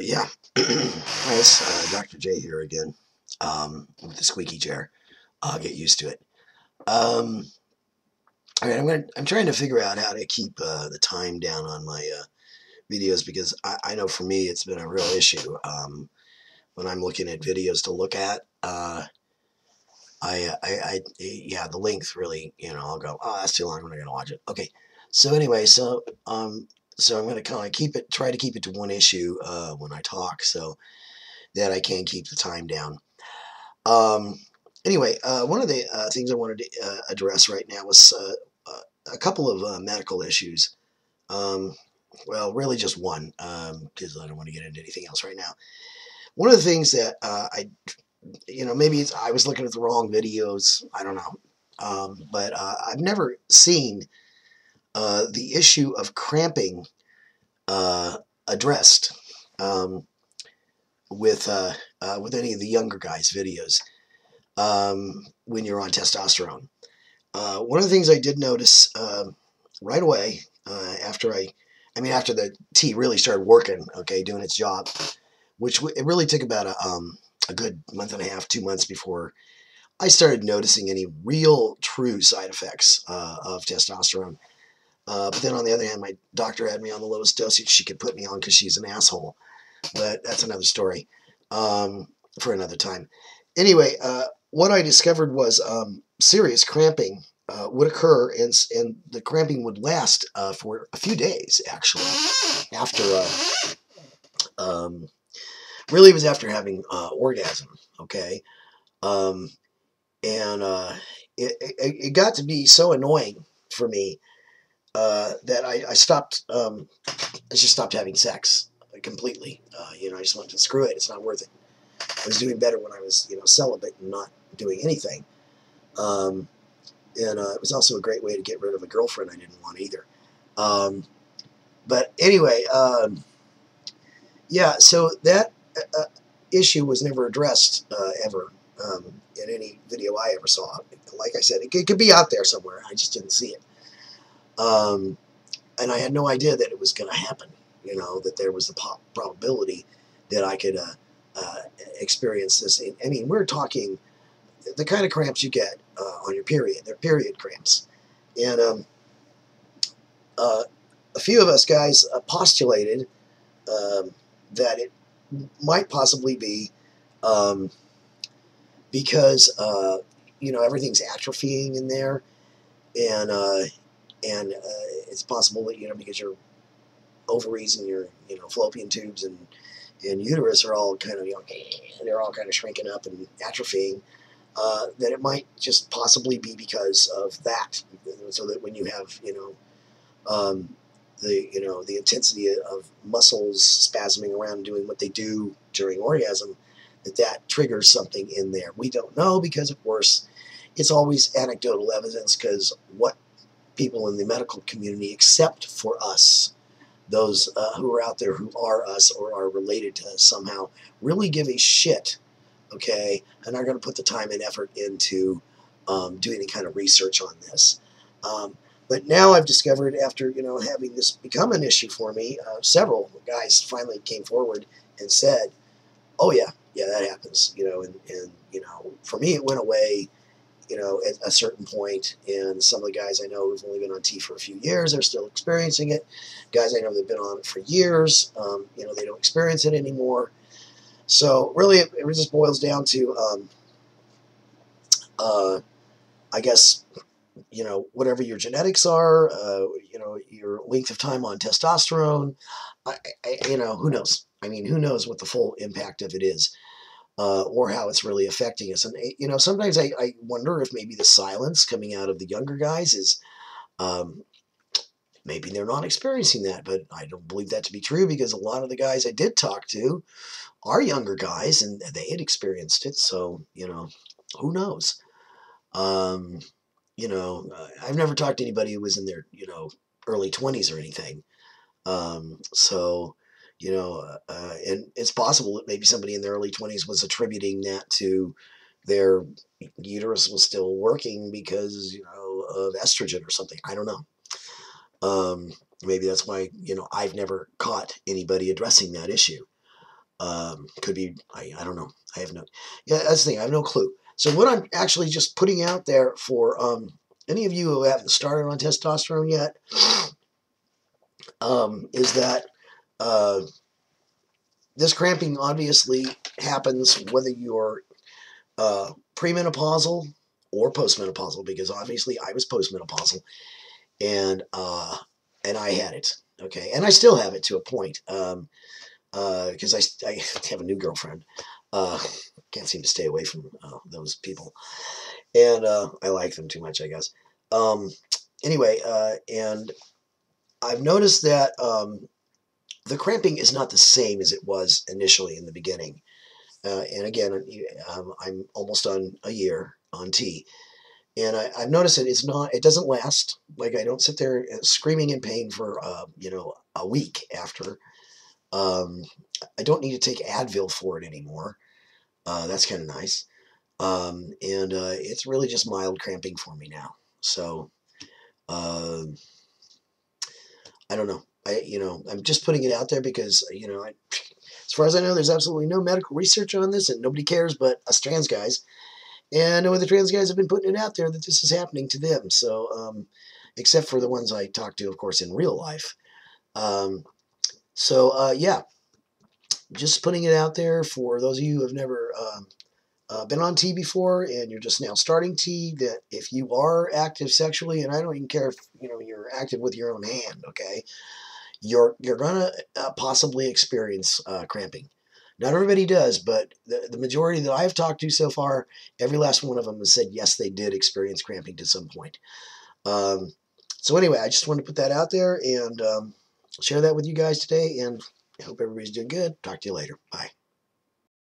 Yeah. Hi, it's Dr. J here again, with the squeaky chair. I'll get used to it. Um, I'm trying to figure out how to keep the time down on my videos because I know for me it's been a real issue. When I'm looking at videos to look at, yeah, the length really, I'll go, oh, that's too long. I'm not going to watch it. Okay. So anyway, so I'm going to kind of try to keep it to one issue when I talk, so that I can keep the time down. Um, anyway, one of the things I wanted to address right now was a couple of medical issues. Um, well, really just one, because I don't want to get into anything else right now. One of the things that maybe I was looking at the wrong videos. I don't know. But I've never seen the issue of cramping addressed with any of the younger guys' videos when you're on testosterone. One of the things I did notice right away after after the T really started working, okay, doing its job, which it really took about a good month and a half, 2 months before I started noticing any real true side effects of testosterone. But then on the other hand, my doctor had me on the lowest dosage she could put me on because she's an asshole. But that's another story for another time. Anyway, what I discovered was serious cramping would occur, and the cramping would last for a few days, actually, after, really it was after having orgasm, okay? Um, and it got to be so annoying for me that I stopped, I just stopped having sex completely. I just went to screw it, it's not worth it. I was doing better when I was, celibate and not doing anything. Um, and it was also a great way to get rid of a girlfriend I didn't want either. But anyway, yeah, so that issue was never addressed ever in any video I ever saw. Like I said, it could be out there somewhere. I just didn't see it. And I had no idea that it was going to happen, that there was the probability that I could experience this. I mean, we're talking the kind of cramps you get on your period. They're period cramps. And a few of us guys postulated that it might possibly be because, everything's atrophying in there. And it's possible that, because your ovaries and your, fallopian tubes and uterus are all kind of, they're all kind of shrinking up and atrophying. That it might just possibly be because of that, so that when you have, the intensity of muscles spasming around doing what they do during orgasm, that triggers something in there. We don't know because, of course, it's always anecdotal evidence, because what people in the medical community, except for us, those who are out there who are us or are related to us somehow, really give a shit, okay, and are going to put the time and effort into doing any kind of research on this. But now I've discovered, after having this become an issue for me, several guys finally came forward and said, "Oh yeah, that happens," and for me it went away, at a certain point. And some of the guys I know who've only been on T for a few years are still experiencing it. Guys I know that've been on it for years, they don't experience it anymore. So really, it just boils down to, I guess, whatever your genetics are, your length of time on testosterone, who knows? I mean, who knows what the full impact of it is, or how it's really affecting us. And, sometimes I wonder if maybe the silence coming out of the younger guys is, maybe they're not experiencing that, but I don't believe that to be true, because a lot of the guys I did talk to are younger guys and they had experienced it. So, who knows? I've never talked to anybody who was in their, early 20s or anything. So, and it's possible that maybe somebody in their early 20s was attributing that to their uterus was still working because, of estrogen or something. I don't know. Maybe that's why, I've never caught anybody addressing that issue. Could be, I don't know. I have no, yeah, that's the thing. I have no clue. So what I'm actually just putting out there for any of you who haven't started on testosterone yet, is that this cramping obviously happens whether you're premenopausal or postmenopausal, because obviously I was postmenopausal, and I had it. Okay, and I still have it to a point. Because I have a new girlfriend. Can't seem to stay away from those people, and I like them too much, I guess. Anyway, and I've noticed that the cramping is not the same as it was initially in the beginning. And again, I'm almost on a year on T, and I've noticed that it doesn't last. Like, I don't sit there screaming in pain for a week after. I don't need to take Advil for it anymore. That's kind of nice. And it's really just mild cramping for me now. So uh, I don't know. I'm just putting it out there because as far as I know, there's absolutely no medical research on this, and nobody cares but us trans guys. And I know the trans guys have been putting it out there that this is happening to them. So except for the ones I talk to, of course, in real life. Yeah, just putting it out there for those of you who have never been on T before and you're just now starting T, that if you are active sexually, and I don't even care if you're active with your own hand, okay, you're gonna possibly experience cramping. Not everybody does, but the majority that I've talked to so far, every last one of them has said yes, they did experience cramping to some point. So anyway, I just wanted to put that out there and share that with you guys today, and I hope everybody's doing good. Talk to you later. Bye.